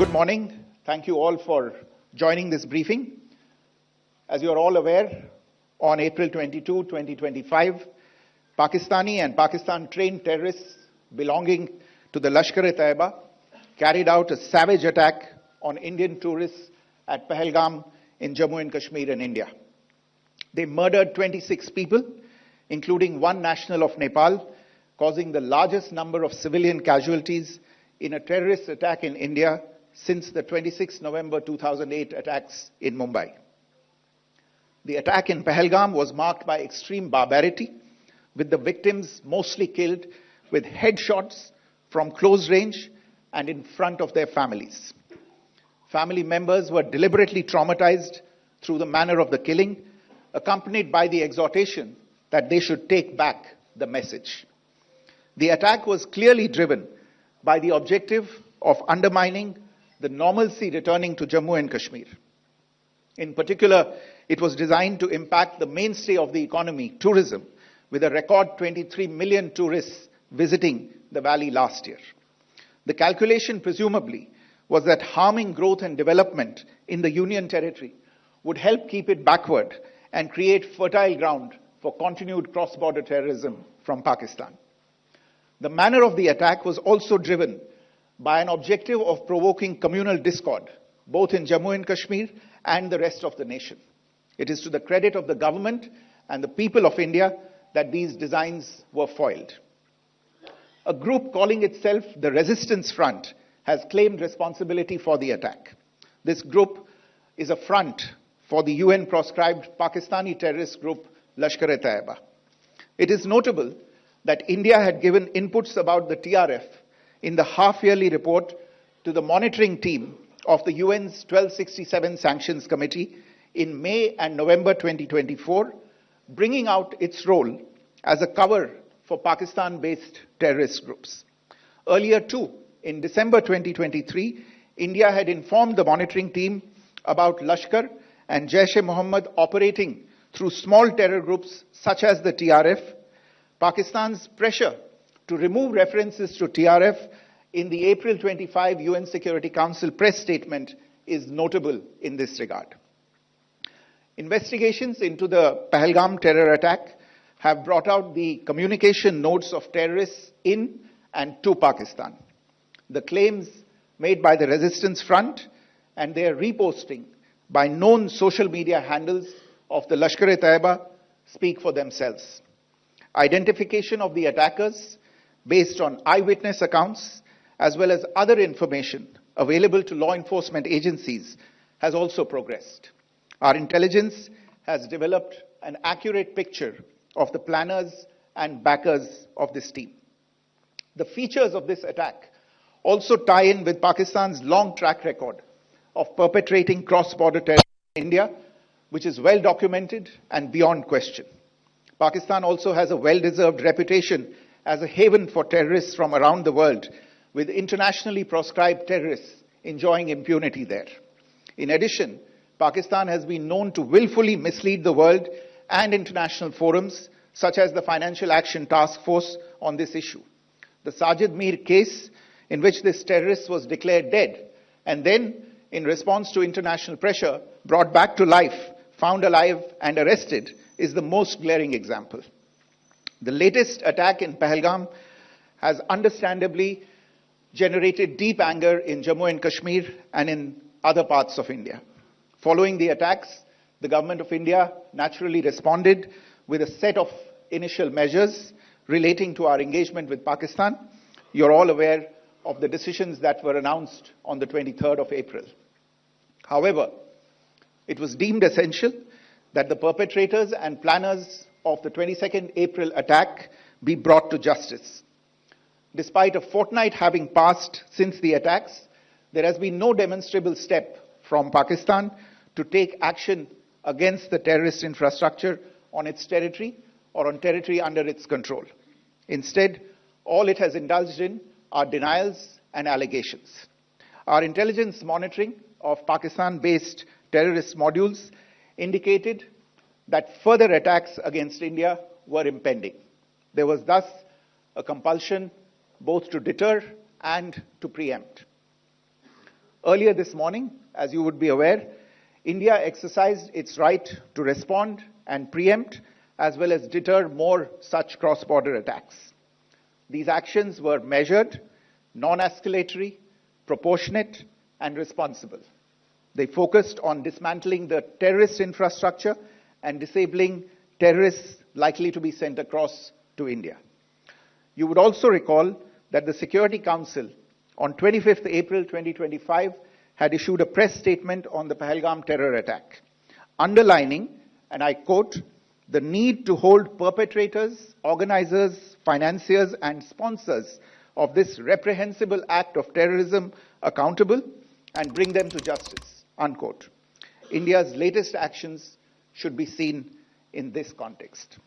Good morning. Thank you all for joining this briefing. As you are all aware, on April 22, 2025, Pakistani and Pakistan-trained terrorists belonging to the Lashkar-e-Taiba carried out a savage attack on Indian tourists at Pahalgam in Jammu and Kashmir in India. They murdered 26 people, including one national of Nepal, causing the largest number of civilian casualties in a terrorist attack in India since the 26 November 2008 attacks in Mumbai. The attack in Pahalgam was marked by extreme barbarity, with the victims mostly killed with headshots from close range and in front of their families. Family members were deliberately traumatized through the manner of the killing, accompanied by the exhortation that they should take back the message. The attack was clearly driven by the objective of undermining the normalcy returning to Jammu and Kashmir. In particular, it was designed to impact the mainstay of the economy, tourism, with a record 23 million tourists visiting the valley last year. The calculation, presumably, was that harming growth and development in the Union territory would help keep it backward and create fertile ground for continued cross-border terrorism from Pakistan. The manner of the attack was also driven by an objective of provoking communal discord, both in Jammu and Kashmir and the rest of the nation. It is to the credit of the government and the people of India that these designs were foiled. A group calling itself the Resistance Front has claimed responsibility for the attack. This group is a front for the UN-proscribed Pakistani terrorist group Lashkar-e-Taiba. It is notable that India had given inputs about the TRF in the half-yearly report to the monitoring team of the UN's 1267 Sanctions Committee in May and November 2024, bringing out its role as a cover for Pakistan-based terrorist groups. Earlier too, in December 2023, India had informed the monitoring team about Lashkar and Jaish-e-Mohammad operating through small terror groups such as the TRF. Pakistan's pressure to remove references to TRF in the April 25 UN Security Council press statement is notable in this regard. Investigations into the Pahalgam terror attack have brought out the communication notes of terrorists in and to Pakistan. The claims made by the Resistance Front and their reposting by known social media handles of the Lashkar-e-Taiba speak for themselves. Identification of the attackers based on eyewitness accounts as well as other information available to law enforcement agencies has also progressed. Our intelligence has developed an accurate picture of the planners and backers of this team. The features of this attack also tie in with Pakistan's long track record of perpetrating cross-border terrorism in India, which is well documented and beyond question. Pakistan also has a well-deserved reputation as a haven for terrorists from around the world, with internationally proscribed terrorists enjoying impunity there. In addition, Pakistan has been known to willfully mislead the world and international forums, such as the Financial Action Task Force, on this issue. The Sajid Mir case, in which this terrorist was declared dead and then, in response to international pressure, brought back to life, found alive and arrested, is the most glaring example. The latest attack in Pahalgam has understandably generated deep anger in Jammu and Kashmir and in other parts of India. Following the attacks, the government of India naturally responded with a set of initial measures relating to our engagement with Pakistan. You're all aware of the decisions that were announced on the 23rd of April. However, it was deemed essential that the perpetrators and planners of the 22nd April attack be brought to justice. Despite a fortnight having passed since the attacks, there has been no demonstrable step from Pakistan to take action against the terrorist infrastructure on its territory or on territory under its control. Instead, all it has indulged in are denials and allegations. Our intelligence monitoring of Pakistan-based terrorist modules indicated that further attacks against India were impending. There was thus a compulsion both to deter and to preempt. Earlier this morning, as you would be aware, India exercised its right to respond and preempt as well as deter more such cross-border attacks. These actions were measured, non-escalatory, proportionate, and responsible. They focused on dismantling the terrorist infrastructure and disabling terrorists likely to be sent across to India. You would also recall that the Security Council on 25th April 2025 had issued a press statement on the Pahalgam terror attack, underlining, and I quote, the need to hold perpetrators, organizers, financiers, and sponsors of this reprehensible act of terrorism accountable and bring them to justice, unquote. India's latest actions should be seen in this context.